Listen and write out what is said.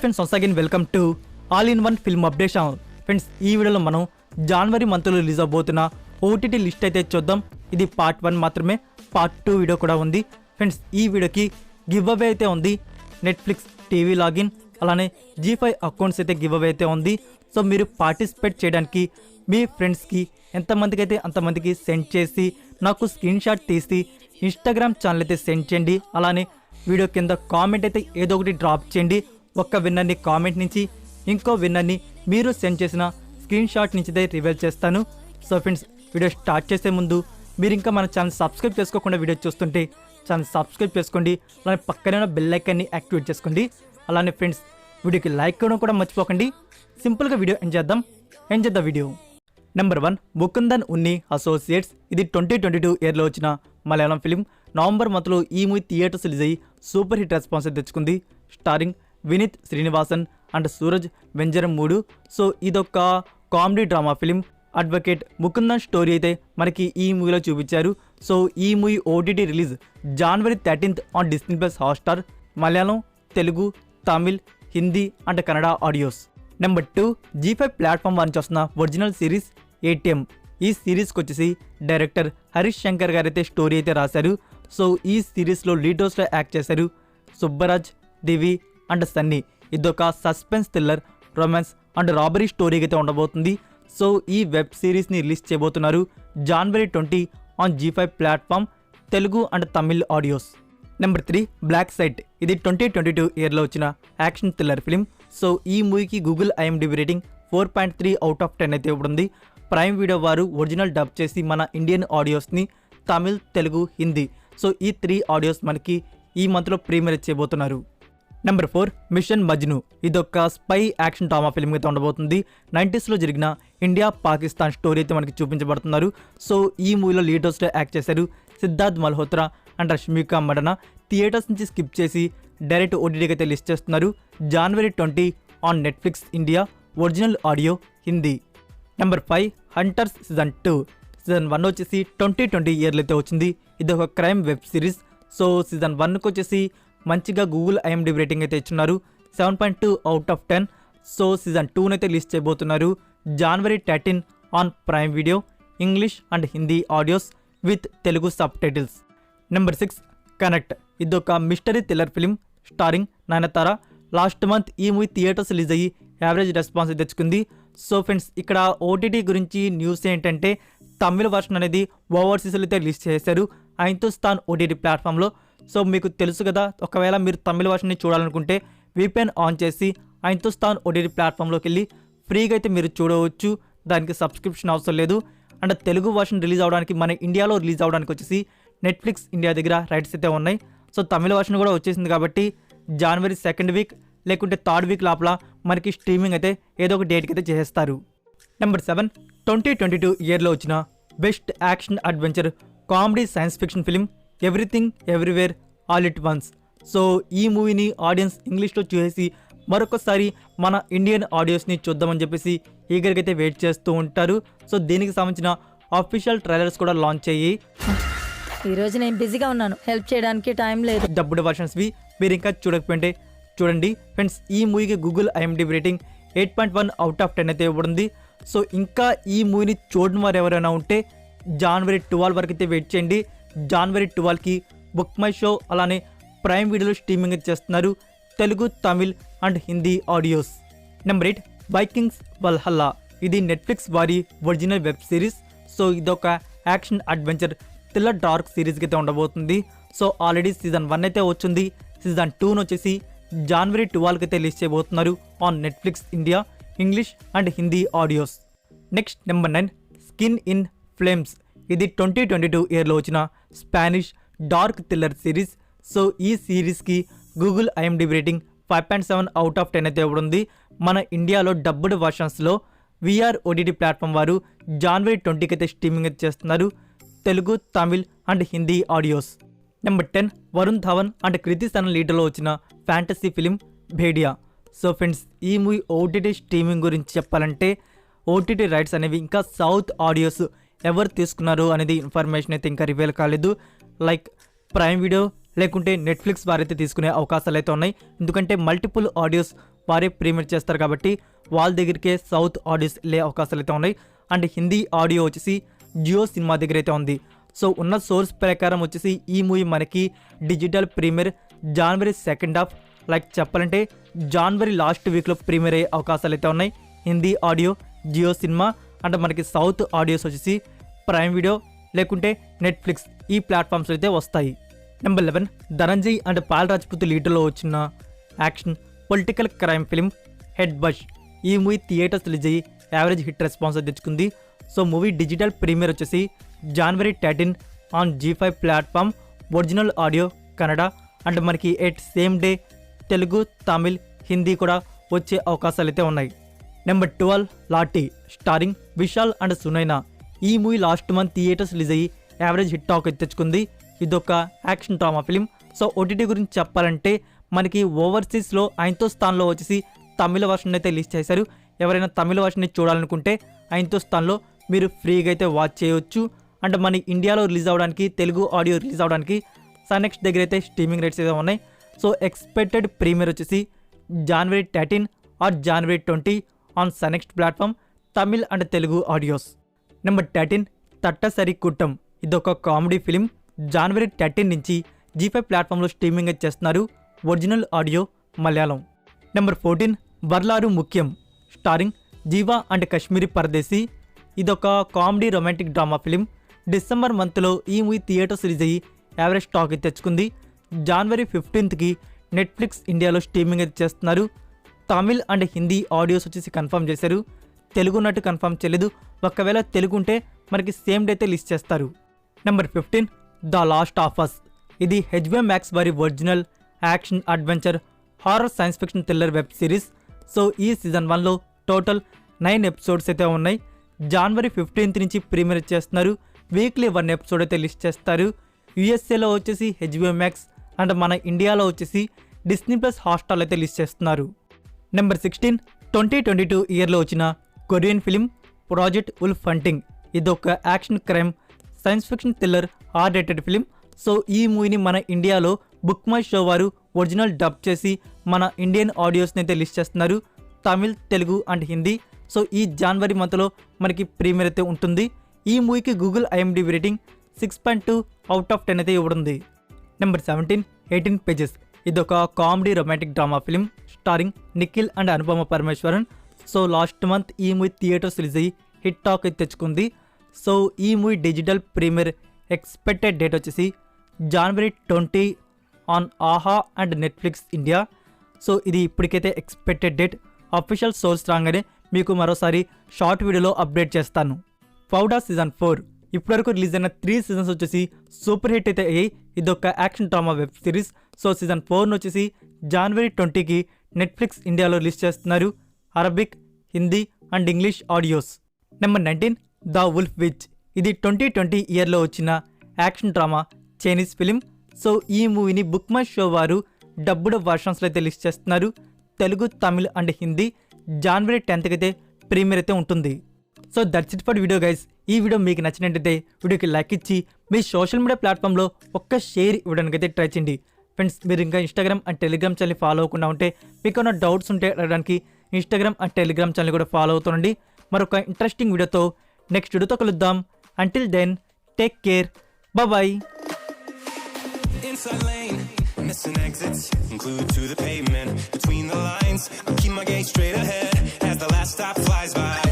Friends, once again welcome to all in one film update channel. Friends, ఈ వీడియోలో మనం జనవరి మంత్లో రిలీజ్ అవబోతున్న ఓటీటీ లిస్ట్ అయితే చూద్దాం. ఇది పార్ట్ 1 మాత్రమే, పార్ట్ 2 వీడియో కూడా ఉంది. ఫ్రెండ్స్, ఈ వీడియోకి గివ్ అవే అయితే ఉంది. నెట్ఫ్లిక్స్ టీవీ లాగిన్ అలానే G5 అకౌంట్స్ అయితే గివ్ అవే అయితే ఉంది. సో మీరు పార్టిసిపేట్ చేయడానికి మీ ఫ్రెండ్స్కి ఎంతమందికి అయితే అంతమందికి సెండ్ చేసి నాకు స్క్రీన్ షాట్ తీసి ఇన్స్టాగ్రామ్ ఛానల్ అయితే సెండ్ చేయండి. అలానే వీడియో కింద కామెంట్ అయితే ఏదో ఒకటి డ్రాప్ చేయండి. ఒక్క విన్నర్ని కామెంట్ నుంచి, ఇంకో విన్నర్ని మీరు సెండ్ చేసిన స్క్రీన్ షాట్ నుంచి అయితే రివీల్ చేస్తాను. సో ఫ్రెండ్స్, వీడియో స్టార్ట్ చేసే ముందు మీరు ఇంకా మన ఛానల్ సబ్స్క్రైబ్ చేసుకోకుండా వీడియో చూస్తుంటే ఛానల్ సబ్స్క్రైబ్ చేసుకోండి. అలానే పక్కనే ఉన్న బెల్ ఐకాన్ని యాక్టివేట్ చేసుకోండి. అలానే ఫ్రెండ్స్, వీడియోకి లైక్ చేయడం కూడా మర్చిపోకండి. సింపుల్గా video enjoy the video. Number 1, Mukundan Unni associates. ఇది 2022 ఇయర్లో వచ్చిన మలయాళం ఫిలిం. నవంబర్ మంత్లో ఈ మూవీ థియేటర్స్ రిలీజ్ అయ్యి సూపర్ హిట్ రెస్పాన్స్ తెచ్చుకుంది. Starring Vineeth Sreenivasan and Suraj Venjaramoodu 3. So ఇదొక comedy drama film. Advocate Mukundan story అయితే మనకి ఈ మూవీలో చూపించారు. సో ఈ మూవీ ఓటీటీ రిలీజ్ జనవరి 13th on Disney plus Hotstar. Malayalam, Telugu, Tamil, Hindi and Kannada audios. Number 2, G5 platform నుంచి వస్తున్న ఒరిజినల్ సిరీస్ ATM. ఈ సిరీస్కి వచ్చేసి డైరెక్టర్ హరీష్ శంకర్ గారు అయితే స్టోరీ అయితే రాశారు. సో ఈ సిరీస్లో లీడ్ రోల్స్లో యాక్ట్ చేశారు సుబ్బరాజ్, దివి అండ్ సన్నీ. ఇదొక suspense thriller, romance and robbery story అయితే ఉండబోతుంది. సో ఈ వెబ్ సిరీస్ని రిలీజ్ చేయబోతున్నారు జనవరి 20 on G5 platform, Telugu and Tamil audios. Number 3, black site. ఇది 2022 ఇయర్లో వచ్చిన యాక్షన్ థ్రిల్లర్ ఫిలిం. సో ఈ మూవీకి Google IMDb rating 4.3 out of 10 అయితే ఇవ్వబడింది. ప్రైమ్ వీడియో వారు ఒరిజినల్ డబ్ చేసి మన ఇండియన్ ఆడియోస్ని తమిళ్, తెలుగు, హిందీ, సో ఈ 3 ఆడియోస్ మనకి ఈ మంత్లో ప్రీమియర్ చేయబోతున్నారు. Number 4, Mission Majnu. ఇదొక స్పై యాక్షన్ డ్రామా ఫిల్మ్ అయితే ఉండబోతుంది. 90sలో జరిగిన ఇండియా పాకిస్తాన్ స్టోరీ అయితే మనకి చూపించబడుతున్నారు. సో ఈ మూవీలో లీడ్ రోల్స్లో యాక్ట్ చేశారు Siddharth Malhotra and Rashmika Mandana. Theatres నుంచి స్కిప్ చేసి డైరెక్ట్ ఓటీటీకి అయితే లిస్ట్ చేస్తున్నారు జనవరి 20 on Netflix India, original audio Hindi. Number 5, hunters season 2. Season 1 వచ్చేసి 2020 ఇయర్లో అయితే వచ్చింది. ఇది ఒక crime web series. So season 1కి వచ్చేసి మంచిగా గూగుల్ IMDb రేటింగ్ అయితే ఇచ్చున్నారు 7.2 అవుట్ ఆఫ్ 10. సో సీజన్ 2 అయితే రిలీజ్ చేయబోతున్నారు జనవరి 13 on Prime video, English and Hindi audios with Telugu subtitles. Number 6, connect. ఇదొక mystery thriller film starring Nayanthara. Last month ఈ మూవీ థియేటర్స్ రిలీజ్ అయ్యి యావరేజ్ రెస్పాన్స్ తెచ్చుకుంది. సో ఫ్రెండ్స్, ఇక్కడ ఓటీటీ గురించి న్యూస్ ఏంటంటే తమిళ వర్షన్ అనేది ఓవర్సీస్లో అయితే రిలీజ్ చేశారు హిందుస్థాన్ ఓటీటీ ప్లాట్ఫామ్లో. సో మీకు తెలుసు కదా, ఒకవేళ మీరు తమిళ వర్షన్ని చూడాలనుకుంటే VPN ఆన్ చేసి హిందుస్థాన్ ఓటీటీ ప్లాట్ఫామ్లోకి వెళ్ళి ఫ్రీగా అయితే మీరు చూడవచ్చు. దానికి సబ్స్క్రిప్షన్ అవసరం లేదు. అండ్ తెలుగు వర్షన్ రిలీజ్ అవడానికి, మన ఇండియాలో రిలీజ్ అవడానికి వచ్చేసి నెట్ఫ్లిక్స్ ఇండియా దగ్గర రైట్స్ అయితే ఉన్నాయి. సో తమిళ వర్షన్ కూడా వచ్చేసింది కాబట్టి జనవరి 2nd వీక్ లేకుంటే 3rd వీక్ లోపల మనకి స్ట్రీమింగ్ అయితే ఏదో ఒక డేట్కి అయితే చేస్తారు. నెంబర్ 7, 2022 ఇయర్లో వచ్చిన best action adventure comedy science fiction film everything everywhere all at once. So ఈ మూవీని ఆడియన్స్ ఇంగ్లీష్లో చూసేసి మరొకసారి మన ఇండియన్ ఆడియోస్ని చూద్దామని చెప్పేసి ఈగర్గా అయితే వెయిట్ చేస్తూ ఉంటారు. సో దీనికి సంబంధించిన అఫీషియల్ ట్రైలర్స్ కూడా లాంచ్ అయ్యి ఈరోజు నేను బిజీగా ఉన్నాను, హెల్ప్ చేయడానికి టైం లేదు. డబ్బుడ్ వర్షన్స్వి మీరు ఇంకా చూడకపోయింటే చూడండి. ఫ్రెండ్స్, ఈ మూవీకి Google IMDb rating 8.1 out of 10 అయితే ఇవ్వబడింది. సో ఇంకా ఈ మూవీని చూడని వారు ఎవరైనా ఉంటే జనవరి 12 వరకు అయితే వెయిట్ చేయండి. జనవరి 12కి బుక్ మై షో అలానే ప్రైమ్ వీడియోలో స్ట్రీమింగ్ అయితే చేస్తున్నారు Telugu, Tamil and Hindi audios. Number 8, Vikings Valhalla. ఇది నెట్ఫ్లిక్స్ వారి ఒరిజినల్ వెబ్ సిరీస్. సో ఇదొక యాక్షన్ అడ్వెంచర్ థ్రిల్లర్ డార్క్ సిరీస్కి అయితే ఉండబోతుంది. సో ఆల్రెడీ సీజన్ 1 అయితే వచ్చింది. సీజన్ 2 వచ్చేసి జనవరి 12కి అయితే రిలీజ్ చేయబోతున్నారు on Netflix India, English and Hindi audios. Next number 9, skin in flames. ఇది 2022 ఇయర్లో వచ్చిన Spanish dark thriller series. So ఈ సిరీస్కి Google IMDb rating 5.7 out of 10 అయితే ఇవ్వబడింది. మన ఇండియాలో డబ్బుడ్ వర్షన్స్లో VR OTT ప్లాట్ఫామ్ వారు జనవరి 20కి అయితే స్ట్రీమింగ్ అయితే చేస్తున్నారు Telugu, Tamil and Hindi audios. Number 10, Varun Dhawan and Kriti Sanon లీడర్లో వచ్చిన fantasy film Bhediya. So friends, ఈ మూవీ ఓటీటీ స్ట్రీమింగ్ గురించి చెప్పాలంటే ఓటీటీ రైట్స్ అనేవి ఇంకా సౌత్ ఆడియోస్ ఎవరు తీసుకున్నారు అనేది ఇన్ఫర్మేషన్ అయితే ఇంకా రివీల్ కాలేదు. లైక్ ప్రైమ్ వీడియో లేకుంటే నెట్ఫ్లిక్స్ వారైతే తీసుకునే అవకాశాలు అయితే ఉన్నాయి. ఎందుకంటే మల్టిపుల్ ఆడియోస్ వారే ప్రీమియర్ చేస్తారు కాబట్టి వాళ్ళ దగ్గరికే సౌత్ ఆడియోస్ వెళ్ళే అవకాశాలు అయితే ఉన్నాయి. అండ్ హిందీ ఆడియో వచ్చేసి జియో సినిమా దగ్గర అయితే ఉంది. సో ఉన్న సోర్స్ ప్రకారం వచ్చేసి ఈ మూవీ మనకి డిజిటల్ ప్రీమియర్ జనవరి 2nd లైక్ చెప్పాలంటే జనవరి లాస్ట్ వీక్లో ప్రీమియర్ అయ్యే అవకాశాలు అయితే ఉన్నాయి. హిందీ ఆడియో జియో సినిమా అంటే మనకి సౌత్ ఆడియోస్ వచ్చేసి ప్రైమ్ వీడియో లేకుంటే నెట్ఫ్లిక్స్ ఈ ప్లాట్ఫామ్స్ అయితే వస్తాయి. నెంబర్ 11 ధనంజయ్ అండ్ పాల్ రాజ్పుత్ లీడర్లో వచ్చిన action political crime film head bush. ఈ మూవీ థియేటర్స్ రిలీజ్ అయ్యి యావరేజ్ హిట్ రెస్పాన్స్ తెచ్చుకుంది. సో మూవీ డిజిటల్ ప్రీమియర్ వచ్చేసి జనవరి 13 on G5 platform, original audio Kannada and మనకి at same day Telugu, Tamil, Hindi కూడా వచ్చే అవకాశాలు అయితే ఉన్నాయి. Number 12 Laatti starring Vishal and Sunaina. ఈ movie last month theatres release అయ్యి యావరేజ్ హిట్ టాక్ అయితే తెచ్చుకుంది. ఇదొక action drama film. So OTT గురించి చెప్పాలంటే మనకి ఓవర్సీస్లో ఐంతో స్థాన్లో వచ్చేసి తమిళ వర్షన్ అయితే రిలీజ్ చేశారు. ఎవరైనా తమిళ వర్షన్ని చూడాలనుకుంటే ఐంతో స్థాన్లో మీరు ఫ్రీగా అయితే వాచ్ చేయవచ్చు. అంటే మన ఇండియాలో రిలీజ్ అవ్వడానికి తెలుగు ఆడియో రిలీజ్ అవ్వడానికి సన్నెక్స్ట్ దగ్గర అయితే స్ట్రీమింగ్ రైట్స్ అయితే ఉన్నాయి. సో ఎక్స్పెక్టెడ్ ప్రీమియర్ వచ్చేసి జనవరి 13 ఆర్ జనవరి 20 on Sun NXT platform, Tamil and Telugu audios. Number 13 Thattassery Koottam. ఇదొక కామెడీ ఫిలిం. జనవరి 13 నుంచి G5 ప్లాట్ఫామ్లో స్ట్రీమింగ్ అయితే చేస్తున్నారు. Original audio Malayalam. Number 14 Varalaru Mukkiyam starring Jiiva and Kashmira Pardeshi. ఇదొక comedy romantic drama film. December మంత్లో ఈ మూవీ థియేటర్స్ రిలీజ్ అయ్యి యావరేజ్ టాక్ అయితే తెచ్చుకుంది. జనవరి 15కి నెట్ఫ్లిక్స్ ఇండియాలో స్ట్రీమింగ్ అయితే చేస్తున్నారు. తమిళ్ అండ్ హిందీ ఆడియోస్ వచ్చేసి కన్ఫర్మ్ చేశారు. తెలుగు నట్టు కన్ఫర్మ్ చేయలేదు. ఒకవేళ తెలుగు ఉంటే మనకి సేమ్ డే అయితే లిస్ట్ చేస్తారు. Number 15 the last of us. ఇది HBO Max వారి original action adventure horror science fiction thriller web series. So ఈ సీజన్ 1లో టోటల్ 9 ఎపిసోడ్స్ అయితే ఉన్నాయి. జనవరి 15 నుంచి ప్రీమియర్ చేస్తున్నారు. వీక్లీ 1 ఎపిసోడ్ అయితే లిస్ట్ చేస్తారు. యూఎస్ఏలో వచ్చేసి HBO Max అండ్ మన ఇండియాలో వచ్చేసి డిస్నీ ప్లస్ హాట్స్టార్ అయితే లిస్ట్ చేస్తున్నారు. నెంబర్ 16 2022 ఇయర్లో వచ్చిన Korean film project wolf hunting. ఇదొక action crime science fiction thriller R-rated film. So ఈ మూవీని మన ఇండియాలో బుక్ మై షో వారు ఒరిజినల్ డబ్ చేసి మన ఇండియన్ ఆడియోస్ని అయితే లిస్ట్ చేస్తున్నారు. తమిళ్, తెలుగు అండ్ హిందీ. సో ఈ జనవరి మంత్లో మనకి ప్రీమియర్ అయితే ఉంటుంది. ఈ మూవీకి Google IMDb rating 6.2 out of 10 అయితే ఇవ్వడుంది. Number 17 18 pages. ఇదొక comedy romantic drama film starring Nikhil and Anupama Parameswaran. So last month ఈ మూవీ థియేటర్స్ రిలీజ్ అయ్యి హిట్ టాక్ అయితే తెచ్చుకుంది. సో ఈ movie digital premier expected date వచ్చేసి జనవరి 20 ఆన్ ఆహా అండ్ నెట్ఫ్లిక్స్ ఇండియా. సో ఇది ఇప్పటికైతే ఎక్స్పెక్టెడ్ డేట్. అఫీషియల్ సోర్స్ రాగానే మీకు మరోసారి షార్ట్ వీడియోలో అప్డేట్ చేస్తాను. ఫౌడా సీజన్ 4 ఇప్పటివరకు రిలీజ్ అయిన 3 సీజన్స్ వచ్చేసి సూపర్ హిట్ అయితే అయ్యాయి. ఇదొక action drama web series. So season 4 వచ్చేసి జనవరి 20కి నెట్ఫ్లిక్స్ ఇండియాలో రిలీజ్ చేస్తున్నారు. Arabic, Hindi and English audios. Number 19 the wolf which. ఇది 2020 ఇయర్లో వచ్చిన action drama Chinese film. So ఈ మూవీని బుక్ మై షో వారు డబ్బుడ్ వర్షన్స్లో అయితే లిస్ట్ చేస్తున్నారు. తెలుగు, తమిళ్ అండ్ హిందీ. జనవరి 10కి అయితే ప్రీమియర్ అయితే ఉంటుంది. So that's it for video guys. ఈ వీడియో మీకు నచ్చినట్టయితే వీడియోకి లైక్ ఇచ్చి మీ సోషల్ మీడియా ప్లాట్ఫామ్లో ఒక్క షేర్ ఇవ్వడానికి అయితే ట్రై చేయండి. ఫ్రెండ్స్ మీరు ఇంకా Instagram and Telegram channel follow అవ్వకుండా ఉంటే మీకు ఏమైనా డౌట్స్ ఉంటే అడగడానికి ఇన్స్టాగ్రామ్ అండ్ టెలిగ్రామ్ ఛానల్ కూడా ఫాలో అవుతుండండి. మరొక ఇంట్రెస్టింగ్ వీడియోతో నెక్స్ట్ వీడియోతో కలుద్దాం. Until then take care, bye. Inside lane, missing exits, glued to the pavement. Between the lines, I keep my gaze straight ahead as the last stop flies by.